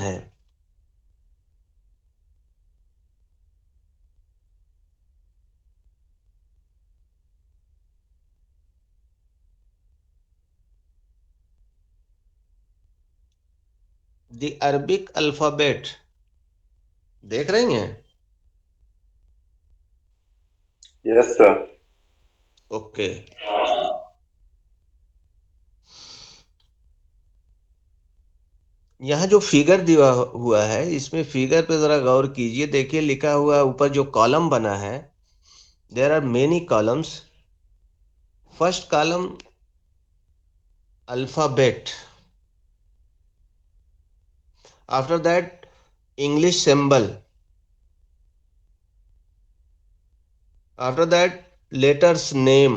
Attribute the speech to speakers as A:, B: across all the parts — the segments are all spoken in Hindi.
A: है? द अरबिक अल्फाबेट, देख रही हैं?
B: Yes sir.
A: ओके। यहाँ जो फिगर दिया हुआ है, इसमें फिगर पे जरा गौर कीजिए। देखिए लिखा हुआ ऊपर जो कॉलम बना है, there are many columns. First column alphabet, after that English symbol, after that letters name,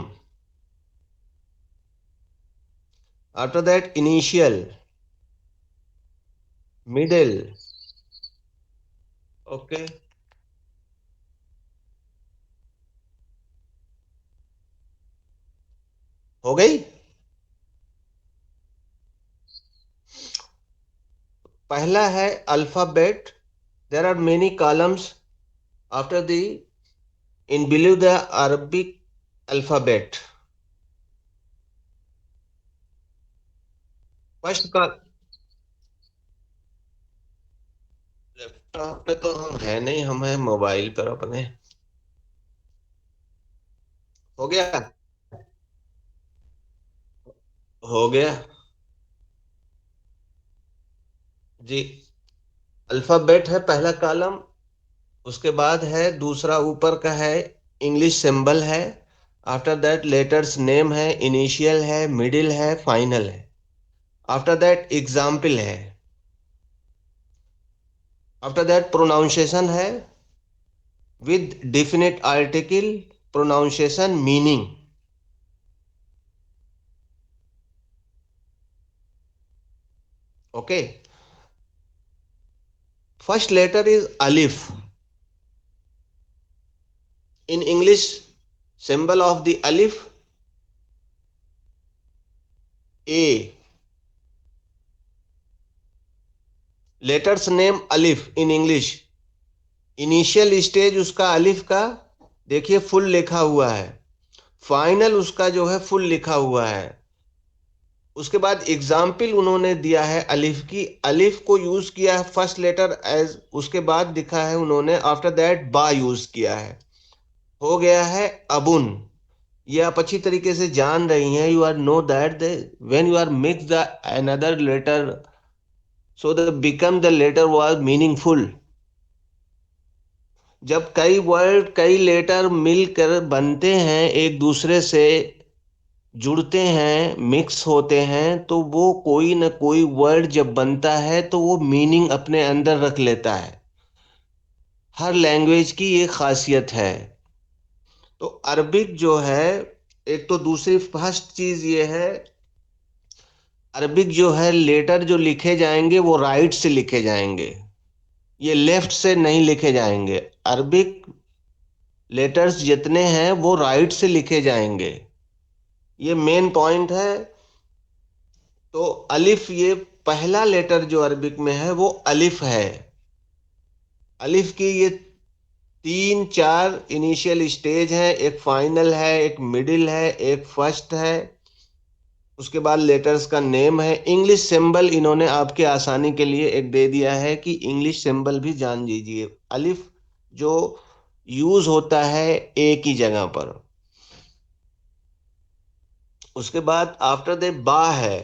A: after that initial, middle. Okay, हो गई। पहला है alphabet, there are many columns after the in believe the Arabic alphabet. First का लैपटॉप पे तो हम है नहीं, हम है मोबाइल पर अपने। हो गया, हो गया जी। अल्फाबेट है पहला कॉलम, उसके बाद है दूसरा ऊपर का है इंग्लिश सिंबल है, आफ्टर दैट लेटर्स नेम है, इनिशियल है, मिडिल है, फाइनल है। आफ्टर दैट एग्जाम्पल है, आफ्टर दैट प्रोनाउंसिएशन है with definite article, pronunciation meaning. Okay. First letter is अलिफ। In English symbol of the alif, a, letters name alif in english, initial stage उसका अलिफ का देखिए फुल लिखा हुआ है, फाइनल उसका जो है फुल लिखा हुआ है। उसके बाद एग्जाम्पल उन्होंने दिया है अलिफ की, अलिफ को यूज किया है फर्स्ट लेटर एज, उसके बाद दिखा है उन्होंने आफ्टर दैट बा यूज किया है। हो गया है अबुन। ये आप अच्छी तरीके से जान रही हैं, you are know that when you are mix the another letter, so the become the letter was meaningful। जब कई वर्ड कई लेटर मिलकर बनते हैं, एक दूसरे से जुड़ते हैं, मिक्स होते हैं, तो वो कोई ना कोई वर्ड जब बनता है तो वो मीनिंग अपने अंदर रख लेता है। हर लैंग्वेज की ये खासियत है। तो अरबिक जो है, एक तो दूसरी फर्स्ट चीज ये है, अरबिक जो है लेटर जो लिखे जाएंगे वो राइट से लिखे जाएंगे, ये लेफ्ट से नहीं लिखे जाएंगे। अरबिक लेटर्स जितने हैं वो राइट से लिखे जाएंगे, ये मेन पॉइंट है। तो अलिफ, ये पहला लेटर जो अरबिक में है वो अलिफ है। अलिफ की ये तीन चार इनिशियल स्टेज हैं, एक फाइनल है, एक मिडिल है, एक फर्स्ट है। उसके बाद लेटर्स का नेम है। इंग्लिश सिंबल इन्होंने आपके आसानी के लिए एक दे दिया है कि इंग्लिश सिंबल भी जान लीजिए। अलिफ जो यूज होता है ए की जगह पर। उसके बाद आफ्टर द बा है,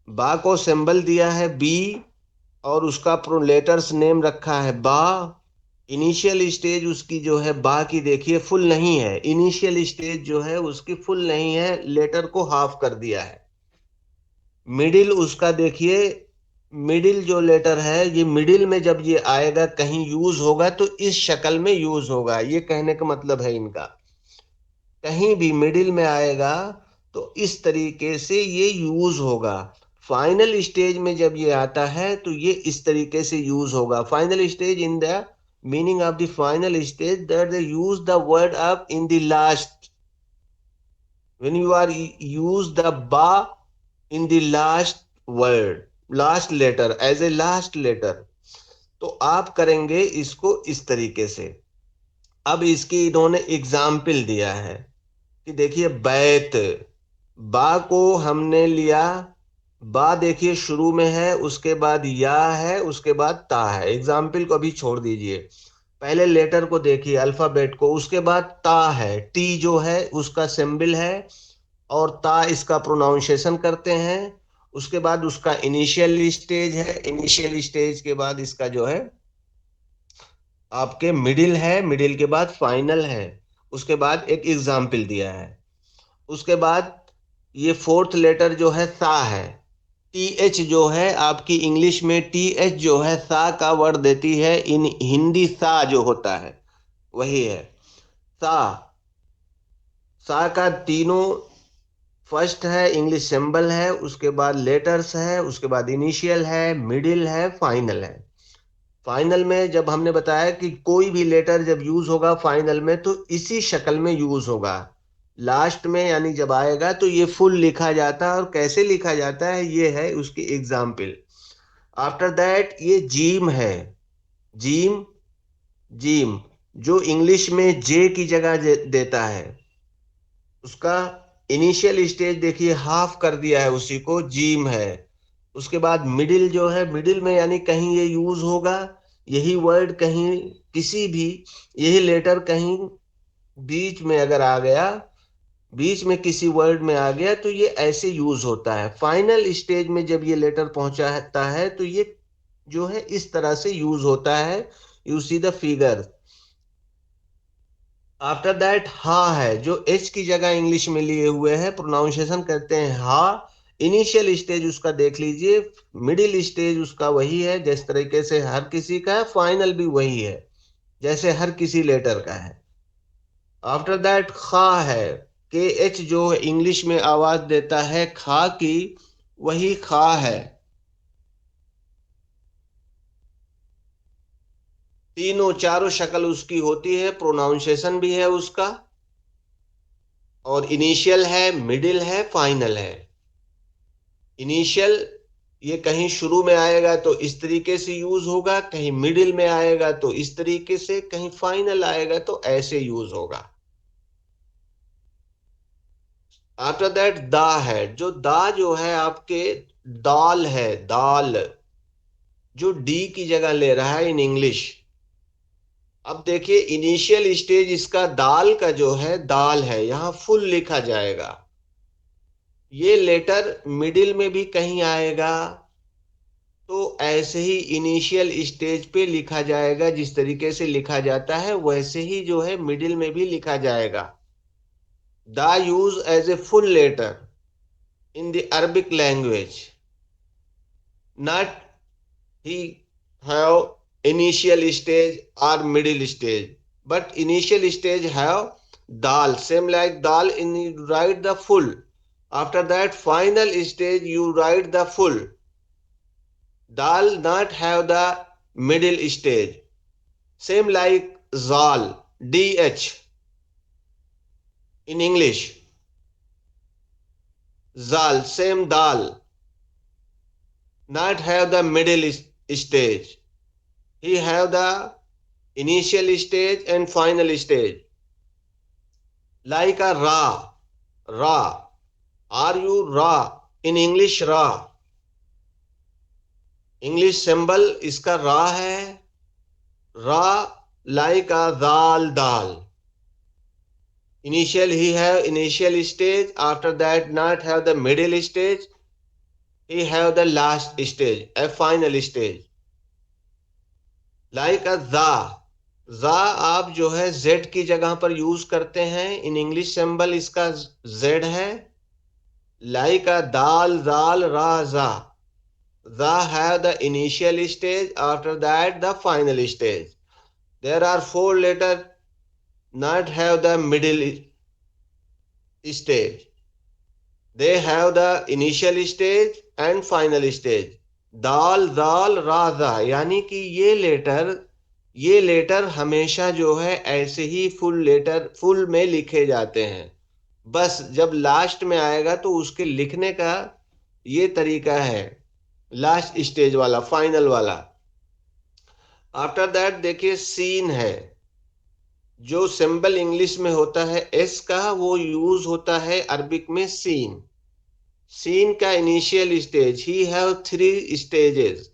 A: बा को सिंबल दिया है बी, और उसका लेटर्स नेम रखा है बा। इनिशियल स्टेज उसकी जो है बा की देखिए फुल नहीं है, इनिशियल स्टेज जो है उसकी फुल नहीं है, लेटर को हाफ कर दिया है। मिडिल उसका देखिए, मिडिल जो लेटर है ये मिडिल में जब ये आएगा कहीं यूज होगा तो इस शक्ल में यूज होगा, ये कहने का मतलब है इनका। कहीं भी मिडिल में आएगा तो इस तरीके से ये यूज होगा। फाइनल स्टेज में जब ये आता है तो ये इस तरीके से यूज होगा। Final stage in the meaning of the final stage that they use the word up in the last, when you are use the ba in the last word, last letter, as a last letter. तो आप करेंगे इसको इस तरीके से। अब इसकी इन्होंने एग्जाम्पल दिया है कि देखिए बैत, बा को हमने लिया, बा देखिए शुरू में है, उसके बाद या है, उसके बाद ता है। एग्जाम्पल को अभी छोड़ दीजिए, पहले लेटर को देखिए, अल्फाबेट को, उसके बाद ता है, टी जो है उसका सिंबल है, और ता इसका प्रोनाउंसिएशन करते हैं। उसके बाद उसका इनिशियल स्टेज है, इनिशियल स्टेज के बाद इसका जो है आपके मिडिल है, मिडिल के बाद फाइनल है। उसके बाद एक एग्जाम्पल दिया है। उसके बाद ये फोर्थ लेटर जो है सा है। टी एच जो है आपकी इंग्लिश में, टी एच जो है सा का वर्ड देती है, इन हिंदी सा जो होता है वही है सा। सा का तीनों, फर्स्ट है इंग्लिश सिंबल है, उसके बाद लेटर्स है, उसके बाद इनिशियल है, मिडिल है, फाइनल है। फाइनल में जब हमने बताया कि कोई भी लेटर जब यूज होगा फाइनल में तो इसी शक्ल में यूज होगा, लास्ट में यानी जब आएगा तो ये फुल लिखा जाता है। और कैसे लिखा जाता है ये है उसकी एग्जाम्पल। आफ्टर दैट ये जीम है, जीम, जीम जो इंग्लिश में जे की जगह देता है, उसका इनिशियल स्टेज देखिए हाफ कर दिया है, उसी को जीम है। उसके बाद मिडिल जो है, मिडिल में यानी कहीं ये यूज होगा, यही वर्ड कहीं किसी भी, यही लेटर कहीं बीच में अगर आ गया, बीच में किसी वर्ड में आ गया तो ये ऐसे यूज होता है। फाइनल स्टेज में जब ये लेटर पहुंचाता है तो ये जो है इस तरह से यूज होता है। You see the figure. After that हा है, जो एच की जगह इंग्लिश में लिए हुए हैं, प्रोनाउंसिएशन करते हैं हा। इनिशियल स्टेज उसका देख लीजिए, मिडिल स्टेज उसका वही है जिस तरीके से हर किसी का है, फाइनल भी वही है जैसे हर किसी लेटर का है। आफ्टर दैट खा है, के एच जो इंग्लिश में आवाज देता है खा की, वही खा है। तीनों चारों शक्ल उसकी होती है, प्रोनाउंसिएशन भी है उसका, और इनिशियल है, मिडिल है, फाइनल है। इनिशियल ये कहीं शुरू में आएगा तो इस तरीके से यूज होगा, कहीं मिडिल में आएगा तो इस तरीके से, कहीं फाइनल आएगा तो ऐसे यूज होगा। आफ्टर दैट दा है, जो दा जो है आपके दाल है, दाल जो डी की जगह ले रहा है इन इंग्लिश। अब देखिए इनिशियल स्टेज इसका दाल का जो है, दाल है, यहां फुल लिखा जाएगा। ये लेटर मिडिल में भी कहीं आएगा तो ऐसे ही इनिशियल स्टेज पे लिखा जाएगा, जिस तरीके से लिखा जाता है वैसे ही जो है मिडिल में भी लिखा जाएगा। The use as a full letter in the Arabic language, not he have initial stage or middle stage, but initial stage have dal, same like dal, in you write the full. After that final stage you write the full. Dal not have the middle stage, same like zal, dh in English, zal same dal, not have the middle stage, he have the initial stage and final stage. Like a ra, ra, are you ra in English, ra, English symbol इसका रा है, रा, like a dal, dal. Initial he have initial stage, after that not have the middle stage, he have the last stage, a final stage. Like a za, za आप जो है z की जगह पर यूज करते हैं, इन इंग्लिश सिंबल इसका z है। Like a dal, dal, ra, za, za have the initial stage, after that the final stage. There are four letters not have the middle stage. They have the initial stage and final stage. दाल, दाल, राजा, यानी कि ये लेटर हमेशा जो है ऐसे ही फुल लेटर, फुल में लिखे जाते हैं। बस जब लास्ट में आएगा तो उसके लिखने का ये तरीका है। लास्ट स्टेज वाला, फाइनल वाला। आफ्टर दैट देखिए सीन है, जो सिंबल इंग्लिश में होता है एस का, वो यूज होता है अरबिक में सीन। सीन का initial stage, he have three stages.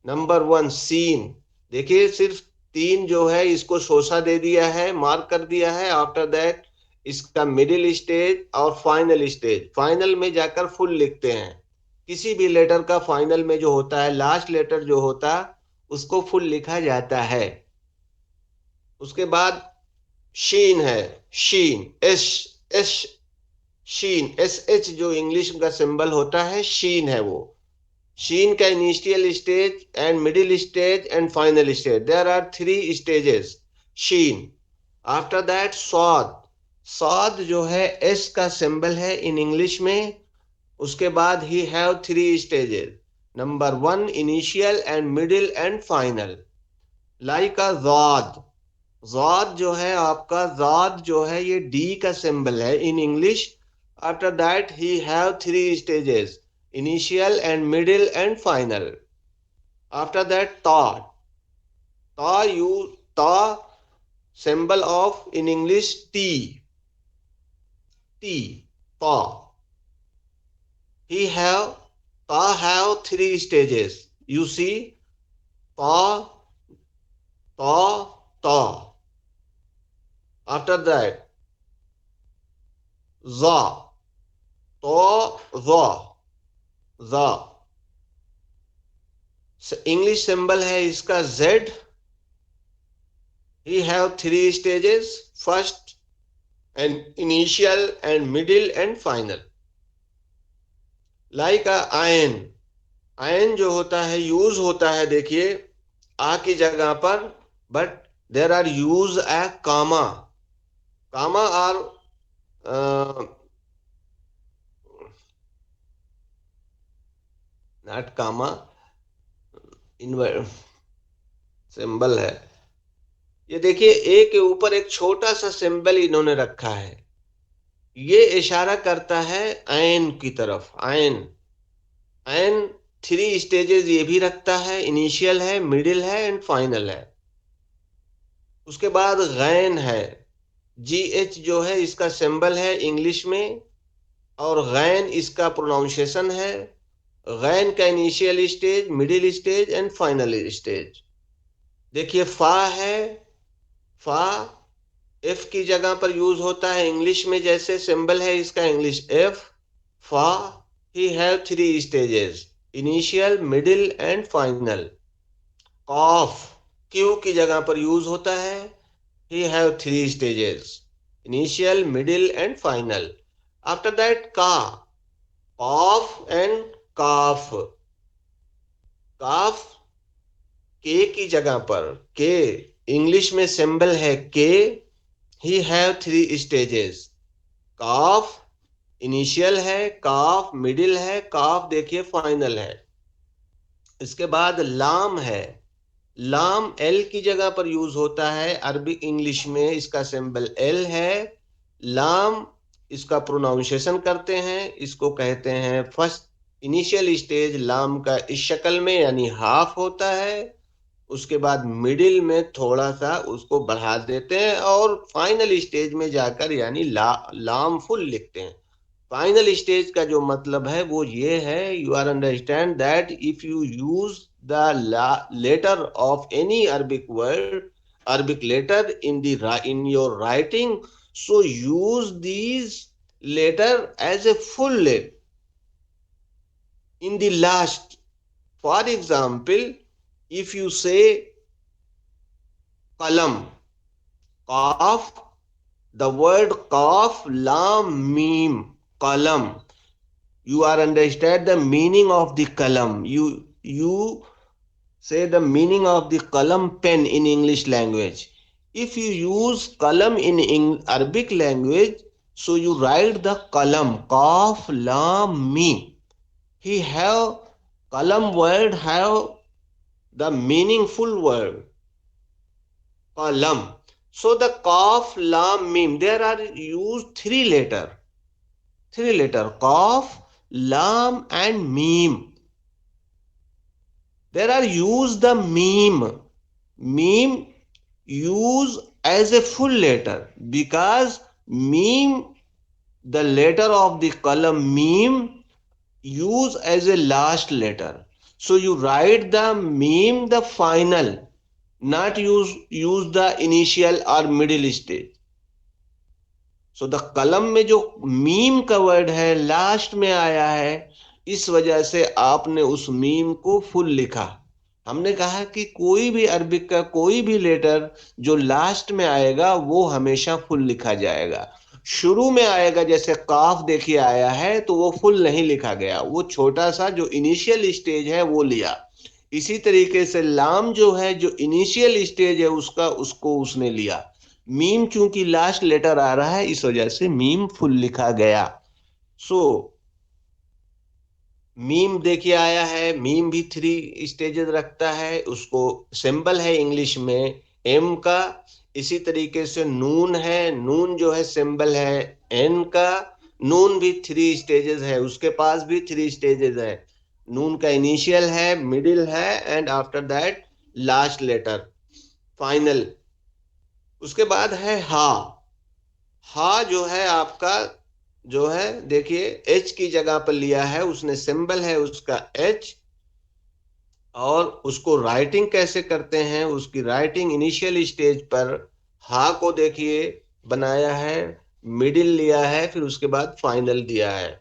A: Number one सीन, देखिए सिर्फ तीन जो है इसको शोषा दे दिया है, मार्क कर दिया है। आफ्टर दैट इसका मिडिल स्टेज और फाइनल स्टेज, फाइनल में जाकर फुल लिखते हैं। किसी भी लेटर का फाइनल में जो होता है, लास्ट लेटर जो होता, उसको फुल लिखा जाता है। उसके बाद शीन है, शीन एस एस, शीन एस एच जो इंग्लिश का सिंबल होता है, शीन है वो। शीन का initial stage and middle stage and final stage, there are three stages शीन। आफ्टर दैट सॉद, सॉद जो है एस का सिंबल है इन इंग्लिश में। उसके बाद ही have three stages, number one initial and middle and final. Like a ज़ाद, ज़ाद जो है आपका, ज़ाद जो है ये डी का सिंबल है इन English. After that he have three stages, initial and middle and final. After that ता, ता यू, ता symbol of in English T, T, ta. He have, ta have three stages. You see, ta, ta, ta. After that, za, to, za, za. English symbol है इसका Z. He have three stages. First and initial and middle and final. Like a iron. Ion जो होता है यूज होता है, देखिए आ की जगह पर, but there are use a comma, comma are not comma, invert symbol है ये। देखिए ए के ऊपर एक छोटा सा सिंबल इन्होंने रखा है, ये इशारा करता है आयन की तरफ। आयन, आयन थ्री स्टेजेस ये भी रखता है, इनिशियल है, मिडिल है एंड फाइनल है। उसके बाद गैन है, जी एच जो है इसका सिंबल है इंग्लिश में, और गैन इसका प्रोनाउंसिएशन है। गैन का initial stage, middle stage and final stage. देखिए फा है, फा एफ की जगह पर यूज होता है इंग्लिश में, जैसे सिंबल है इसका इंग्लिश एफ, फा। He have three stages, initial middle and final. कॉफ क्यू की जगह पर यूज होता है, he have three stages, initial, middle and final. After that ka, cough and cough, cough के की जगह पर, के इंग्लिश में सिंबल है के। ही have three stages, calf initial है, काफ मिडिल है, काफ देखिए फाइनल है। इसके बाद लाम है, लाम एल की जगह पर यूज होता है अरबिक इंग्लिश में, इसका सिंबल एल है। लाम इसका प्रोनाउंसिएशन करते हैं, इसको कहते हैं फर्स्ट इनिशियल स्टेज लाम का इस शक्ल में, यानी हाफ होता है। उसके बाद मिडिल में थोड़ा सा उसको बढ़ा देते हैं, और फाइनल स्टेज में जाकर यानी लाम फुल लिखते हैं। फाइनल स्टेज का जो मतलब है वो ये है, you are understand that if you use the letter of any Arabic word, Arabic letter in your writing, so use these letter as a full letter in the last. For example, if you say kalam, qaf, the word qaf lam mim, kalam, you are understand the meaning of the kalam. You say the meaning of the kalam, pen in English language. If you use kalam in Arabic language, so you write the kalam, kaf lam mim. He have, kalam word have the meaningful word kalam. So the kaf lam mim, there are used three letter kaf, lam and mim. There are use the meme. Meme use as a full letter because meme, the letter of the column meme, use as a last letter. So you write the meme the final, not use the initial or middle stage. So the कलम में जो मीम का वर्ड है लास्ट में आया है, इस वजह से आपने उस मीम को फुल लिखा। हमने कहा कि कोई भी अरबिक का कोई भी लेटर जो लास्ट में आएगा वो हमेशा फुल लिखा जाएगा। शुरू में आएगा, जैसे काफ देखिए आया है तो वो फुल नहीं लिखा गया, वो छोटा सा जो इनिशियल स्टेज है वो लिया। इसी तरीके से लाम जो है जो इनिशियल स्टेज है उसका, उसको उसने लिया। मीम चूंकि लास्ट लेटर आ रहा है इस वजह से मीम फुल लिखा गया। सो मीम देखिए आया है, मीम भी थ्री स्टेजेस रखता है, उसको सिंबल है इंग्लिश में एम का। इसी तरीके से नून है, नून जो है सिंबल है एन का। नून भी थ्री स्टेजेस है, उसके पास भी थ्री स्टेजेस है। नून का इनिशियल है, मिडिल है and after that last letter final. उसके बाद है हा। हा जो है आपका, जो है देखिए एच की जगह पर लिया है उसने, सिंबल है उसका एच। और उसको राइटिंग कैसे करते हैं, उसकी राइटिंग इनिशियल स्टेज पर हा को देखिए बनाया है, मिडिल लिया है, फिर उसके बाद फाइनल दिया है।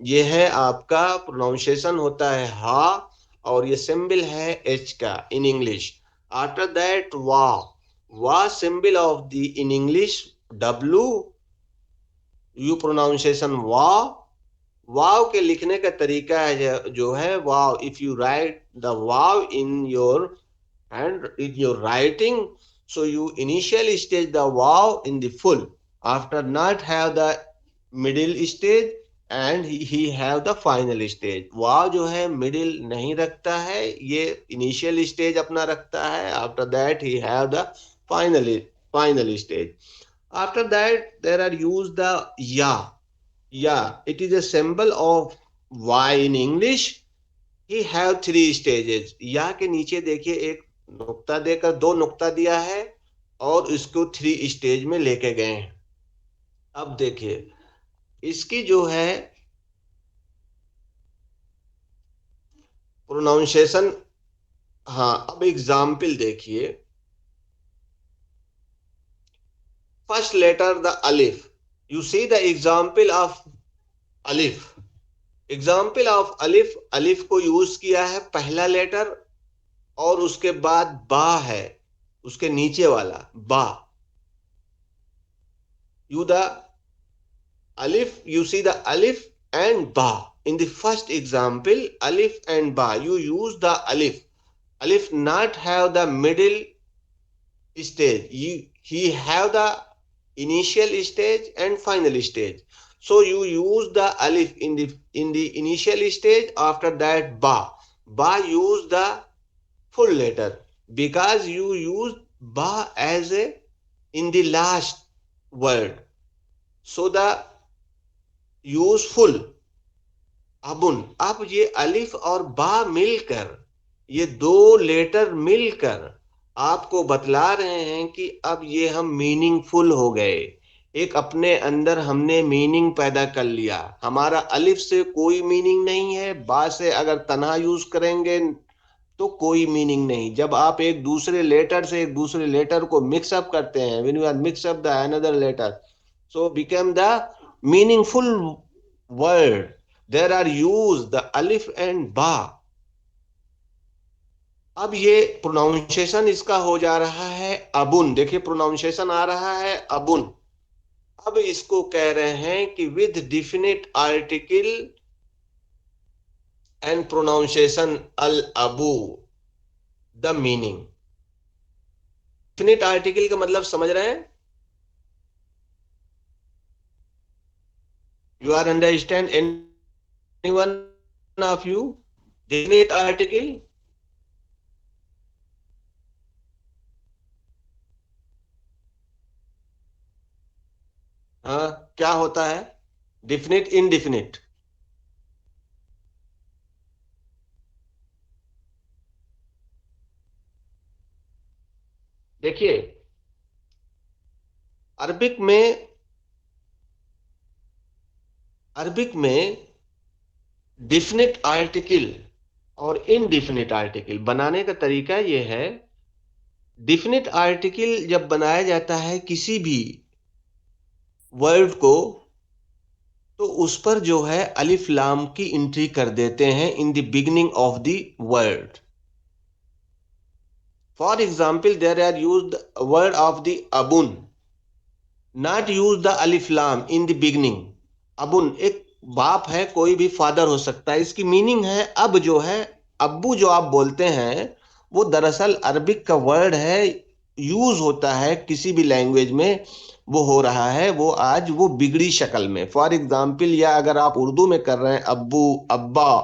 A: ये है आपका प्रोनाउंसिएशन होता है हा, और ये सिंबल है एच का इन इंग्लिश। आफ्टर दैट वा symbol of the in English W, U pronunciation वाव के लिखने का तरीका है जो है वाव, इफ यू राइट द वाव in your hand in your writing, so you initially stage the wow in the full, after not have the middle stage, and he have the final stage। wow जो है middle नहीं रखता है, ये initial stage अपना रखता है, after that he have the final stage। after that there are used the ya, it is a symbol of y in English। He have three stages. या के नीचे देखिए एक नुक्ता देकर दो नुक्ता दिया है और इसको थ्री स्टेज में लेके गए हैं। अब देखिए इसकी जो है प्रोनाउंसिएशन। हाँ, अब एग्जाम्पल देखिए। फर्स्ट लेटर द अलिफ, you see the example of अलिफ। एग्जाम्पल ऑफ अलिफ, अलिफ को यूज किया है पहला लेटर, और उसके बाद बा है उसके नीचे वाला बा। You the alif, you see the alif and ba. In the first example, alif and ba, you use the alif. Alif not have the middle stage. He have the initial stage and final stage. So you use the alif in the initial stage. After that, ba. Ba use the full letter because you use ba as a in the last word. So the useful अबुन। अब ये अलिफ और बा मिलकर, ये दो लेटर मिलकर आपको बतला रहे हैं कि अब ये हम मीनिंगफुल हो गए। एक अपने अंदर हमने मीनिंग पैदा कर लिया। हमारा अलिफ से कोई मीनिंग नहीं है, बा से अगर तन्हा यूज करेंगे तो कोई मीनिंग नहीं। जब आप एक दूसरे लेटर से एक दूसरे लेटर को मिक्स अप करते हैं, when you are mix up the another letter, so become the meaningful word। there are used the alif and ba। अब ये प्रोनाउंसिएशन इसका हो जा रहा है अबुन। देखिए प्रोनाउंसिएशन आ रहा है अबुन। अब इसको कह रहे हैं कि with definite article and pronunciation अल अबू, द मीनिंग। डिफिनिट आर्टिकल का मतलब समझ रहे हैं? You are understand anyone of you? Definite article? हाँ, क्या होता है? Definite indefinite. देखिए, अरबिक में अरबिक में डिफिनिट आर्टिकल और इनडिफिनिट आर्टिकल बनाने का तरीका यह है। डिफिनिट आर्टिकल जब बनाया जाता है किसी भी वर्ड को, तो उस पर जो है अलिफ लाम की एंट्री कर देते हैं in the beginning of the word. For example, there are use word of the अबुन, नॉट यूज द अलिफ लाम इन द बिगिनिंग। अबुन एक बाप है, कोई भी फादर हो सकता है, इसकी मीनिंग है अब जो है, अब्बू जो आप बोलते हैं, वो दरअसल अरबिक का वर्ड है, यूज होता है किसी भी लैंग्वेज में, वो हो रहा है वो आज वो बिगड़ी शक्ल में। फॉर एग्जाम्पल, या अगर आप उर्दू में कर रहे हैं अब्बू अब्बा,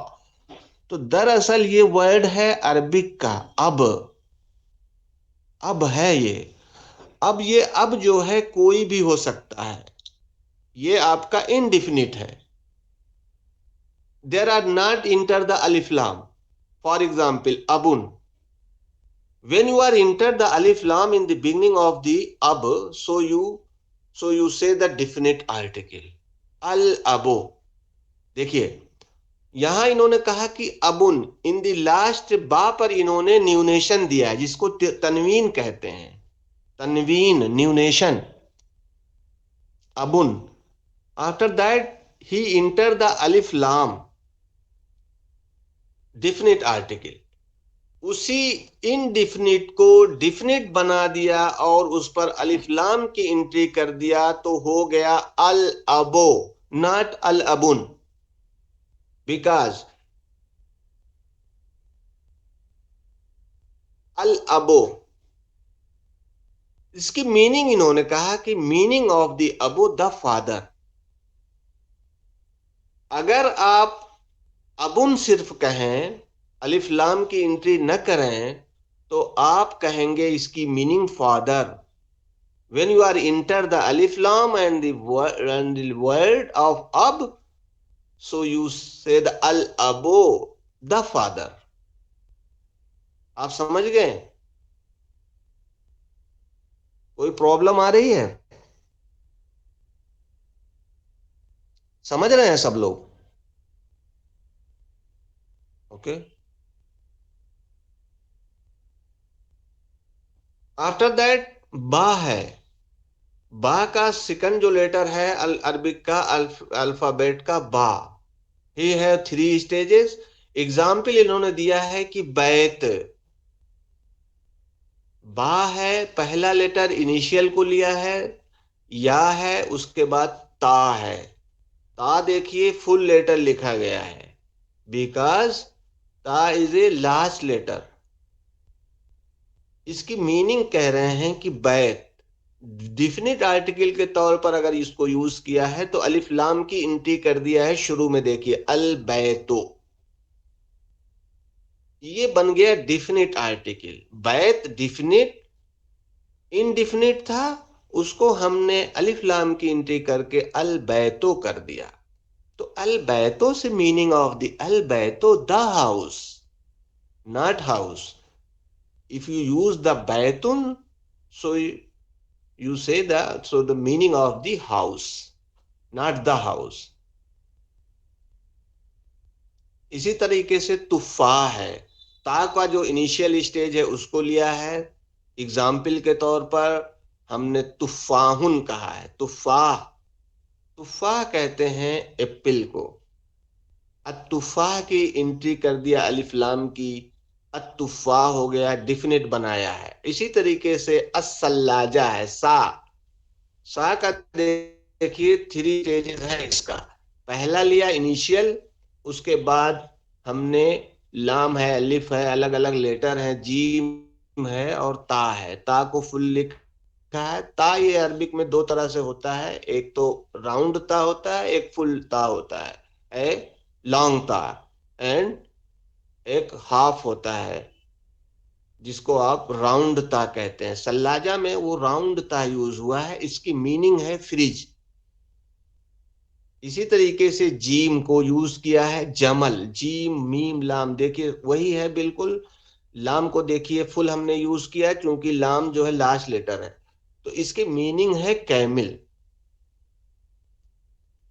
A: तो दरअसल ये वर्ड है अरबिक का अब। अब है ये, अब ये अब जो है कोई भी हो सकता है, ये आपका इनडिफिनिट है। There are not enter the अलिफ लाम। फॉर एग्जाम्पल, अबुन, when you are enter the alif lam in the beginning of the ab, so you say the definite article al abo। देखिए, यहां इन्होंने कहा कि अबुन, इन द लास्ट बा पर इन्होंने न्यूनेशन दिया है, जिसको तनवीन कहते हैं, तनवीन न्यूनेशन, अबुन। After that he enter the अलिफ लाम, डिफिनिट आर्टिकल, उसी इनडिफिनिट को डिफिनिट बना दिया और उस पर अलिफ लाम की एंट्री कर दिया, तो हो गया अल अबो, नॉट अल अबुन। बिकॉज अल अबो, इसकी मीनिंग इन्होंने कहा कि meaning of the above the father. अगर आप अबुन सिर्फ कहें, अलिफ लाम की एंट्री न करें, तो आप कहेंगे इसकी meaning father. when you are enter the alif lam and the word of ab, so you say the al abo, the father। आप समझ गए? कोई प्रॉब्लम आ रही है? समझ रहे हैं सब लोग? ओके। आफ्टर दैट बा है। बा का सेकंड जो लेटर है अरबिक का अल्फाबेट का बा, ही है 3 स्टेजेस। एग्जाम्पल इन्होंने दिया है कि बैत, बा है, पहला लेटर इनिशियल को लिया है, या है, उसके बाद ता है। ता देखिए फुल लेटर लिखा गया है, बिकॉज ता इज ए लास्ट लेटर। इसकी मीनिंग कह रहे हैं कि बैत, डिफिनिट आर्टिकल के तौर पर अगर इसको यूज किया है तो अलिफ लाम की एंट्री कर दिया है शुरू में, देखिए अल बैतो, ये बन गया डिफिनिट आर्टिकल। बैत डिफिनिट, इनडिफिनिट था, उसको हमने अलिफ लाम की एंट्री करके अल बैतो कर दिया। तो अल बैतो से मीनिंग ऑफ द अल बैतो the house, not house. If you use the बैतुन, so you say that, so the meaning of the house, not the house। इसी तरीके से तुफा है, ता का जो इनिशियल स्टेज है उसको लिया है। एग्जाम्पल के तौर पर हमने तुफाहुन कहा है, तुफाह, तुफाह कहते हैं एप्पल को। अतुफाह की एंट्री कर दिया अलिफ लाम की, अतुफाह हो गया, डिफिनिट बनाया है। इसी तरीके से असल्लाजा है, सा का देखिए 3 स्टेजेस है इसका। पहला लिया इनिशियल, उसके बाद हमने लाम है, अलिफ है, अलग अलग लेटर है, जीम है और ता है। ता को फुल लिखा है। ता ये अरबिक में 2 तरह से होता है, एक तो राउंड ता होता है, एक फुल ता होता है, ए लॉन्ग ता, एंड एक हाफ होता है जिसको आप राउंड ता कहते हैं। सल्लाजा में वो राउंड ता यूज हुआ है, इसकी मीनिंग है फ्रिज। इसी तरीके से जीम को यूज किया है जमल, जीम मीम लाम, देखिए वही है बिल्कुल, लाम को देखिए फुल हमने यूज किया है क्योंकि लाम जो है लास्ट लेटर है, तो इसकी मीनिंग है कैमिल।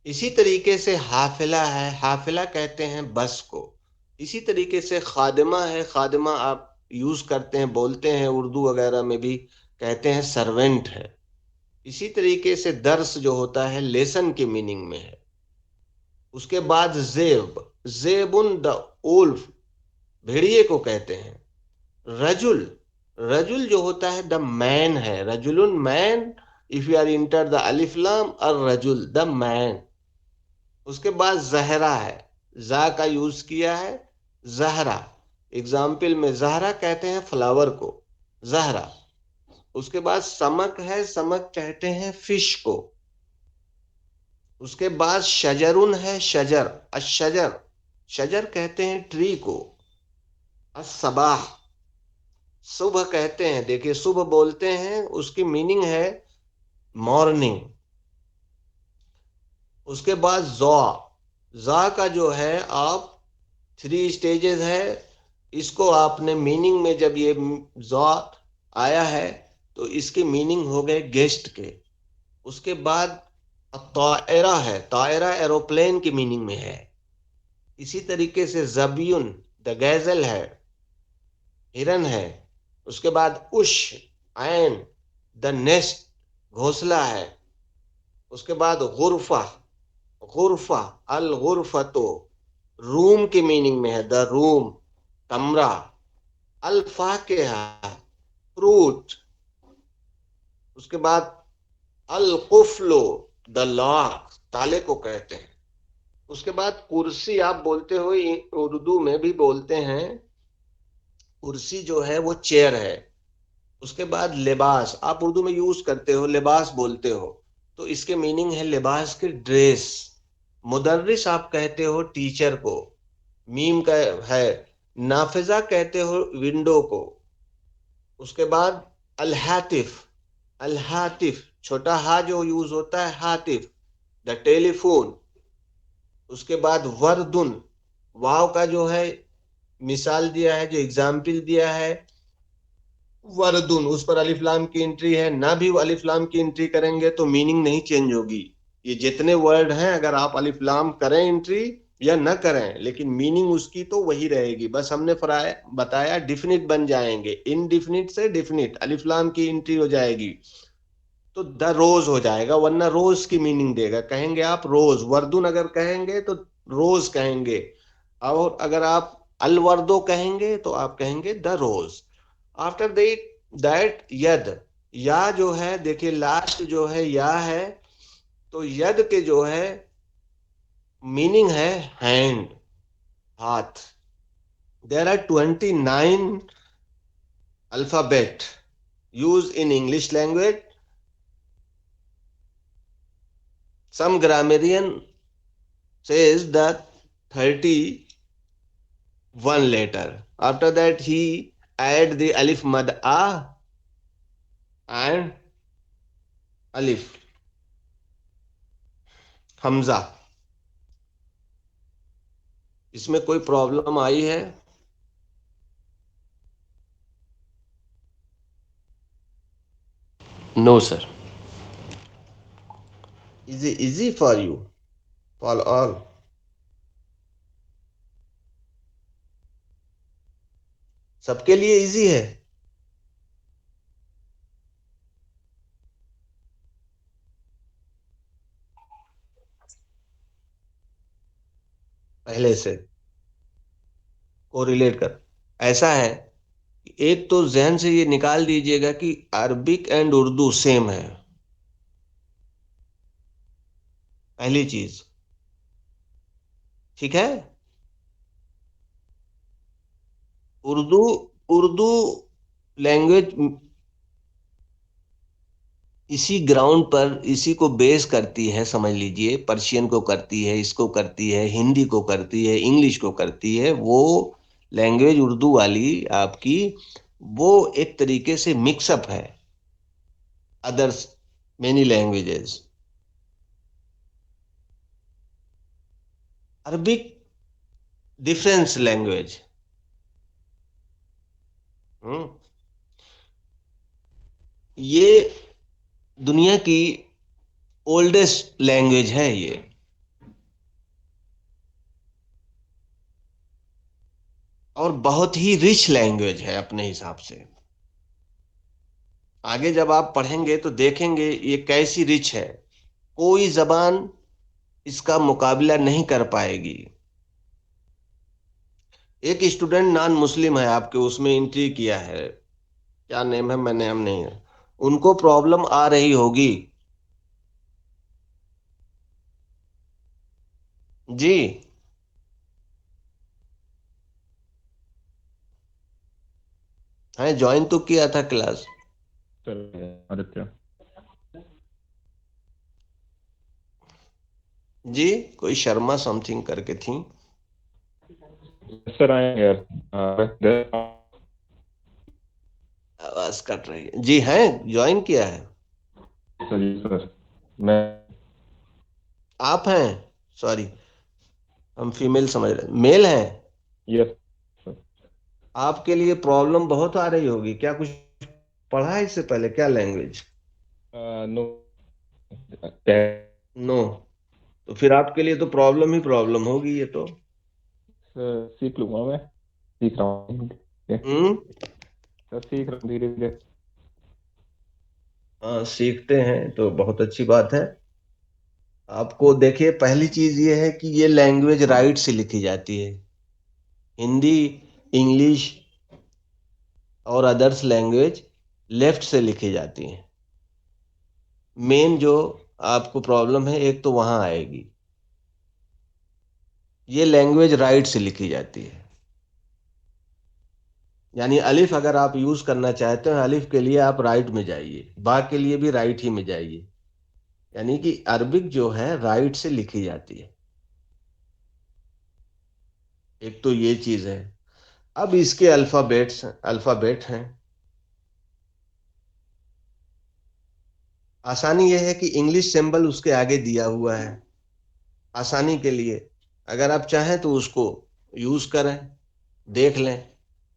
A: इसी तरीके से हाफिला है, हाफिला कहते हैं बस को। इसी तरीके से खादिमा है, खादिमा आप यूज करते हैं, बोलते हैं उर्दू वगैरह में भी, कहते हैं सर्वेंट है। इसी तरीके से दर्स जो होता है लेसन के मीनिंग में है। उसके बाद जेब, जेबुन द उल्फ, भेड़िए को कहते हैं। रजुल, रजुल जो होता है द मैन है, रजुलुन man. If you are enter the अलिफ्लाम और रजुल द मैन। उसके बाद जहरा है, जा का यूज किया है, जहरा। एग्जाम्पल में जहरा कहते हैं फ्लावर को, जहरा। उसके बाद समक है, समक कहते हैं फिश को। उसके बाद शजरुन है, शजर, अशजर, शजर कहते हैं ट्री को। असबाह, सुबह कहते हैं, देखिए सुबह बोलते हैं, उसकी मीनिंग है मॉर्निंग। उसके बाद जॉ, जा का जो है आप थ्री स्टेजेस है। इसको आपने मीनिंग में जब ये जॉ आया है तो इसके मीनिंग हो गए गेस्ट के। उसके बाद तायरा है, तायरा एरोप्लेन की मीनिंग में है। इसी तरीके से जबियुन द गैजल है, हिरन है। उसके बाद उश, ऐन, द नेस्ट, घोंसला है। उसके बाद गुरफा, गुरफा, अल गुरफतो, रूम की मीनिंग में है, द रूम, कमरा। अल फाकिहा, फ्रूट। उसके बाद अल कुफ्लो, द लॉक, ताले को कहते हैं। उसके बाद कुर्सी आप बोलते हो, उर्दू में भी बोलते हैं, कुर्सी जो है वो चेयर है। उसके बाद लिबास, आप उर्दू में यूज करते हो, लिबास बोलते हो, तो इसके मीनिंग है लिबास की ड्रेस। मुदर्रिस आप कहते हो टीचर को, मीम का है। नाफिजा कहते हो विंडो को। उसके बाद अलहातिफ, अलहातिफ, छोटा हा जो यूज होता है, हातिफ, द टेलीफोन। उसके बाद वर्दुन, वाव का जो है मिसाल दिया है, जो एग्जाम्पल दिया है, वरदुन, उस पर अलिफ लाम की एंट्री है ना, भी अलिफ लाम की एंट्री करेंगे तो मीनिंग नहीं चेंज होगी। ये जितने वर्ड हैं अगर आप अलिफ लाम करें एंट्री या न करें, लेकिन मीनिंग उसकी तो वही रहेगी। बस हमने फराया बताया डिफिनिट बन जाएंगे, इनडिफिनिट से डिफिनिट अलिफ लाम की एंट्री हो जाएगी तो द रोज हो जाएगा, वरना रोज की मीनिंग देगा, कहेंगे आप रोज। वर्दुन अगर कहेंगे तो रोज कहेंगे, और अगर आप अलवर्दो कहेंगे तो आप कहेंगे द रोज। आफ्टर दैट यद, या जो है देखिए लास्ट जो है या है, तो यद के जो है मीनिंग है हैंड, हाथ। There are 29 alphabet use in English language. Some grammarian says that 31 letter. After that, he add the alif mad a and alif हमजा। इसमें कोई प्रॉब्लम आई है? No sir, is easy for you, for all. सबके लिए इजी है पहले से कोरिलेट कर। ऐसा है, एक तो जहन से ये निकाल दीजिएगा कि अरबिक एंड उर्दू सेम है, पहली चीज। ठीक है, उर्दू, उर्दू लैंग्वेज इसी ग्राउंड पर, इसी को बेस करती है, समझ लीजिए पर्शियन को करती है, इसको करती है, हिंदी को करती है, इंग्लिश को करती है। वो लैंग्वेज उर्दू वाली आपकी, वो एक तरीके से मिक्सअप है others many languages. Arabic difference language, hmm. ये दुनिया की ओल्डेस्ट लैंग्वेज है ये। और बहुत ही रिच लैंग्वेज है अपने हिसाब से। आगे जब आप पढ़ेंगे तो देखेंगे ये कैसी रिच है। कोई जबान इसका मुकाबला नहीं कर पाएगी। एक स्टूडेंट नॉन मुस्लिम है, आपके उसमें एंट्री किया है, क्या नेम है, मैं नेम नहीं है। उनको प्रॉब्लम आ रही होगी। जी। है, ज्वाइन तो किया था क्लास।
C: सर आदित्य।
A: जी। कोई शर्मा समथिंग करके थी।
C: सर आएंगे यार।
A: आवाज कट रही है जी। है, ज्वाइन किया है।
C: सर जी सर, मैं।
A: आप हैं? सॉरी, हम फीमेल समझ रहे, मेल हैं।
C: Yes sir.
A: आपके लिए प्रॉब्लम बहुत आ रही होगी, क्या कुछ पढ़ा है इससे पहले, क्या लैंग्वेज?
C: नो।
A: नो। तो फिर आपके लिए तो प्रॉब्लम ही प्रॉब्लम होगी ये तो।
C: सीख लूंगा मैं, सीख रहा हूँ।
A: हम्म।
C: सर सीख रहा हूँ धीरे धीरे।
A: हाँ, सीखते हैं तो बहुत अच्छी बात है। आपको देखिए, पहली चीज ये है कि ये लैंग्वेज राइट से लिखी जाती है। हिंदी, इंग्लिश और अदर्स लैंग्वेज लेफ्ट से लिखी जाती हैं। मेन जो आपको प्रॉब्लम है, एक तो वहां आएगी। ये लैंग्वेज राइट से लिखी जाती है। यानी अलिफ अगर आप यूज करना चाहते हैं, अलिफ के लिए आप राइट में जाइए, बा के लिए भी राइट ही में जाइए। यानी कि अरबिक जो है राइट से लिखी जाती है। एक तो ये चीज है। अब इसके अल्फाबेट हैं। आसानी यह है कि इंग्लिश सिंबल उसके आगे दिया हुआ है, आसानी के लिए। अगर आप चाहें तो उसको यूज करें, देख लें।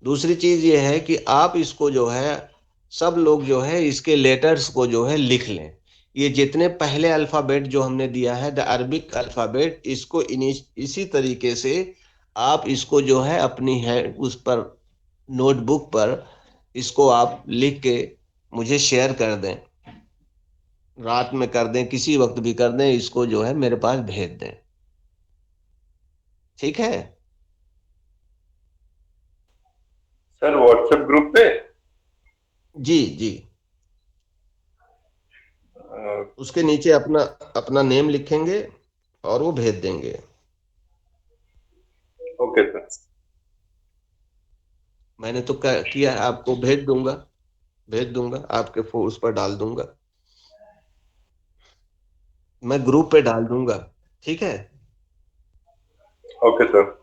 A: दूसरी चीज ये है कि आप इसको जो है, सब लोग जो है इसके लेटर्स को जो है लिख लें। ये जितने पहले अल्फाबेट जो हमने दिया है, द अरबिक अल्फाबेट, इसको इसी तरीके से आप इसको जो है अपनी है उस पर, नोटबुक पर इसको आप लिख के मुझे शेयर कर दें। रात में कर दें, किसी वक्त भी कर दें, इसको जो है मेरे पास भेज दें। ठीक है?
B: सर व्हाट्सएप ग्रुप पे।
A: जी जी। उसके नीचे अपना अपना नेम लिखेंगे और वो भेज देंगे।
B: Okay sir.
A: मैंने तो किया है, आपको भेज दूंगा आपके उस पर डाल दूंगा। मैं ग्रुप पे डाल दूंगा। ठीक है?
B: Okay sir.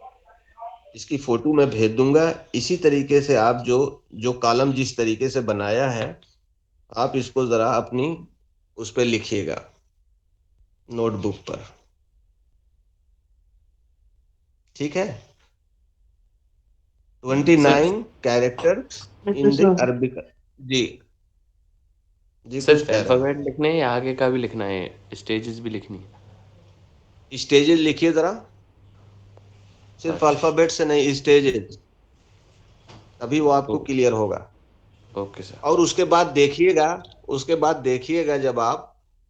A: इसकी फोटो मैं भेज दूंगा। इसी तरीके से आप जो जो कॉलम जिस तरीके से बनाया है, आप इसको जरा अपनी उस पर लिखिएगा, नोटबुक पर। ठीक है?
D: Sir
A: 29 character in the Arabic. जी। जी, कुछ
D: सिर्फ
A: कह रहे
D: अल्फ़ाबेट लिखने हैं या आगे का भी लिखना है, स्टेजेस भी लिखनी है?
A: हैं, स्टेजेस लिखिए जरा। सिर्फ
D: अच्छा।
A: अल्फाबेट से नहीं, स्टेजेस, तभी वो आपको
D: ओ,
A: क्लियर होगा।
D: Okay sir.
A: और उसके बाद देखिएगा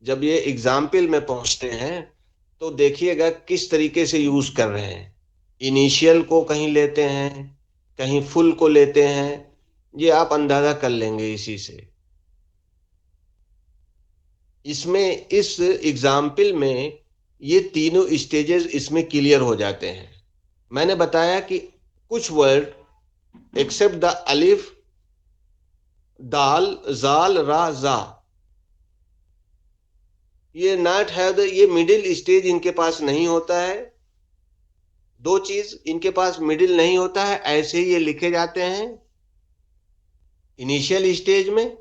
A: जब ये एग्जाम्पल में पहुंचते हैं, तो देखिएगा किस तरीके से यूज कर रहे हैं। इनिशियल को कहीं लेते हैं, कहीं फुल को लेते हैं। ये आप अंदाजा कर लेंगे इसी से। इसमें इस एग्जाम्पल में ये तीनों स्टेजेस इसमें क्लियर हो जाते हैं। मैंने बताया कि कुछ वर्ड एक्सेप्ट द अलिफ, दाल, जाल, रा, जा, ये नॉट हैव द, ये मिडिल स्टेज इनके पास नहीं होता है। दो चीज, इनके पास मिडिल नहीं होता है, ऐसे ही ये लिखे जाते हैं इनिशियल स्टेज में।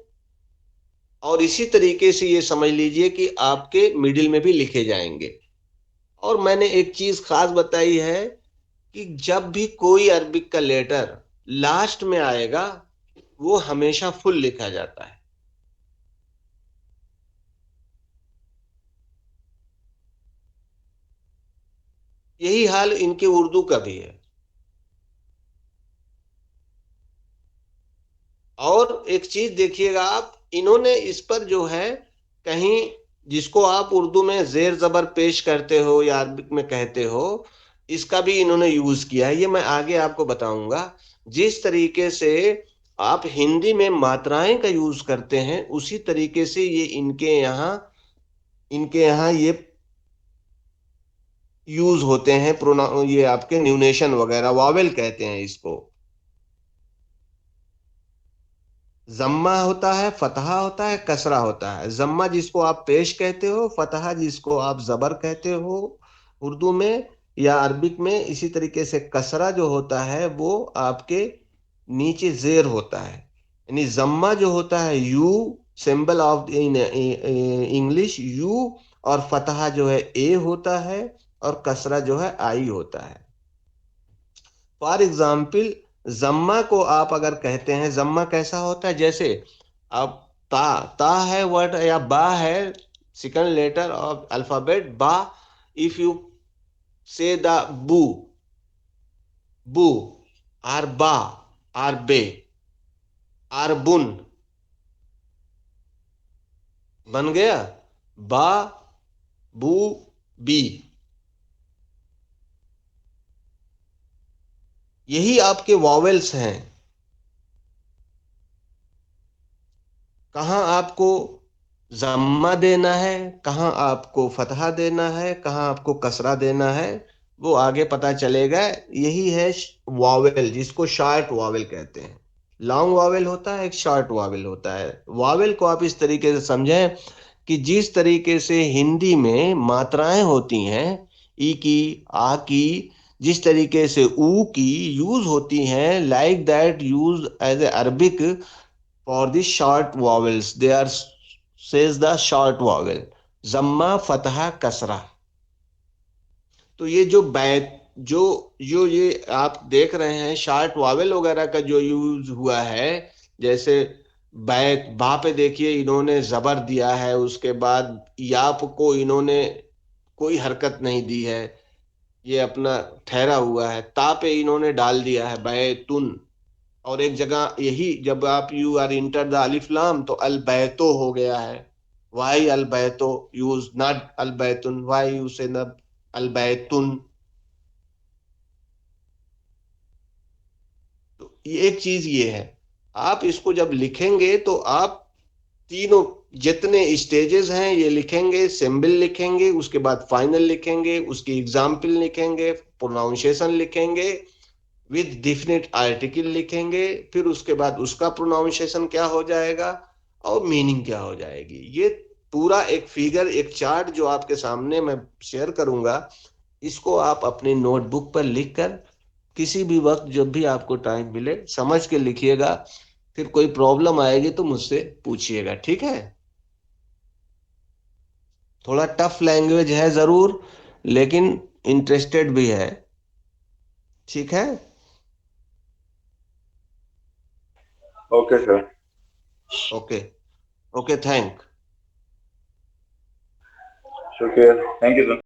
A: और इसी तरीके से ये समझ लीजिए कि आपके मिडिल में भी लिखे जाएंगे। और मैंने एक चीज खास बताई है कि जब भी कोई अरबिक का लेटर लास्ट में आएगा, वो हमेशा फुल लिखा जाता है। यही हाल इनके उर्दू का भी है। और एक चीज देखिएगा आप, इन्होंने इस पर जो है कहीं, जिसको आप उर्दू में जेर जबर पेश करते हो या अरबिक में कहते हो, इसका भी इन्होंने यूज किया है। ये मैं आगे आपको बताऊंगा। जिस तरीके से आप हिंदी में मात्राएं का यूज करते हैं, उसी तरीके से ये इनके यहाँ ये यूज होते हैं। ये आपके न्यूनेशन वगैरह, वावेल कहते हैं इसको। जम्मा होता है, फतहा होता है, कसरा होता है। जम्मा जिसको आप पेश कहते हो, फतहा जिसको आप जबर कहते हो उर्दू में या अरबिक में। इसी तरीके से कसरा जो होता है वो आपके नीचे जेर होता है। यानी जम्मा जो होता है you, symbol of in English you, और फतहा जो है ए होता है, और कसरा जो है आई होता है। फॉर एग्जाम्पल, जम्मा को आप अगर कहते हैं, जम्मा कैसा होता है, जैसे अब ता, ता है वर्ड या बा है, सेकंड लेटर ऑफ अल्फाबेट बा। इफ यू से द बू, बू, आर बा, आर बे, आर बुन, बन गया बा, बू, बी। यही आपके वॉवेल्स हैं। कहाँ आपको जम्मा देना है, कहाँ आपको फतहा देना है, कहाँ आपको कसरा देना है, वो आगे पता चलेगा। यही है वावेल, जिसको शॉर्ट वावेल कहते हैं। लॉन्ग वावेल होता है, एक शॉर्ट वावेल होता है। वावेल को आप इस तरीके से समझें कि जिस तरीके से हिंदी में मात्राएं होती हैं, ई की, आ की, जिस तरीके से ऊ की यूज होती हैं, like that use as a Arabic for the short vowels. They are says the short vowel. जम्मा, फतहा, कसरा। तो ये जो बैत, जो जो ये आप देख रहे हैं शॉर्ट वावेल वगैरह का जो यूज हुआ है, जैसे बैत, बा पे देखिए इन्होंने जबर दिया है, उसके बाद याप को इन्होंने कोई हरकत नहीं दी है, ये अपना ठहरा हुआ है। ता पे इन्होंने डाल दिया है बैतुन। और एक जगह यही, जब आप यू आर इंटर द अलिफ लाम, तो अल बैतो हो गया है। वाई अल बैतो यूज, नॉट अल बैतुन। वाई यू से न अल बैतुन। तो ये एक चीज ये है। आप इसको जब लिखेंगे तो आप तीनों जितने स्टेजेस हैं ये लिखेंगे, सिंबल लिखेंगे, उसके बाद फाइनल लिखेंगे, उसकी एग्जाम्पल लिखेंगे, प्रोनाउंसिएशन लिखेंगे, विद डिफिनिट आर्टिकल लिखेंगे, फिर उसके बाद उसका प्रोनाउंसिएशन क्या हो जाएगा और मीनिंग क्या हो जाएगी। ये पूरा एक फिगर, एक चार्ट जो आपके सामने मैं शेयर करूंगा, इसको आप अपनी नोटबुक पर लिखकर किसी भी वक्त जब भी आपको टाइम मिले समझ के लिखिएगा। फिर कोई प्रॉब्लम आएगी तो मुझसे पूछिएगा, ठीक है। थोड़ा टफ लैंग्वेज है जरूर, लेकिन इंटरेस्टेड भी है, ठीक है।
B: Okay sir.
A: Okay. Okay, thank.
B: शुक्रिया, थैंक यू सर।